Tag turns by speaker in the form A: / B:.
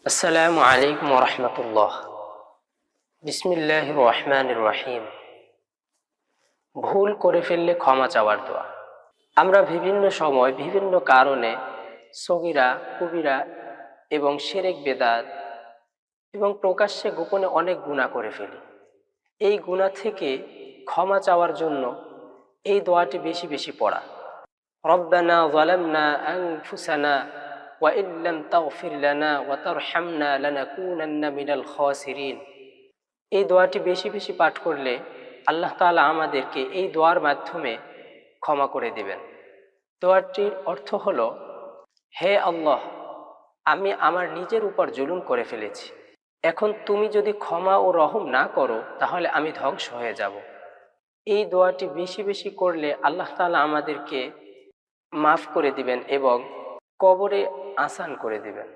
A: আসসালামু আলাইকুম রহমতুল্লাহ। বিসমিল্লাহির রহমানির রহিম। ভুল করে ফেললে ক্ষমা চাওয়ার দোয়া। আমরা বিভিন্ন সময় বিভিন্ন কারণে সগীরা কবিরা এবং শিরক বেদাত এবং প্রকাশ্যে গোপনে অনেক গুনাহ করে ফেলি। এই গুনাহ থেকে ক্ষমা চাওয়ার জন্য এই দোয়াটি বেশি বেশি পড়া। রব্বানা যালামনা আনফুসানা ওয়া ইল্লাম তাগফির লানা ওয়া তারহামনা লানাকুনান্না মিনাল খাসিরিন। এই দোয়াটি বেশি বেশি পাঠ করলে আল্লাহ তাআলা আমাদেরকে এই দোয়ার মাধ্যমে ক্ষমা করে দিবেন। দোয়াটির অর্থ হলো, হে আল্লাহ, আমি আমার নিজের উপর জুলুম করে ফেলেছি। এখন তুমি যদি ক্ষমা ও রহম না করো তাহলে আমি ধ্বংস হয়ে যাব। এই দোয়াটি বেশি বেশি করলে আল্লাহ তাআলা আমাদেরকে মাফ করে দিবেন এবং কবরে আসান করে দিবেন।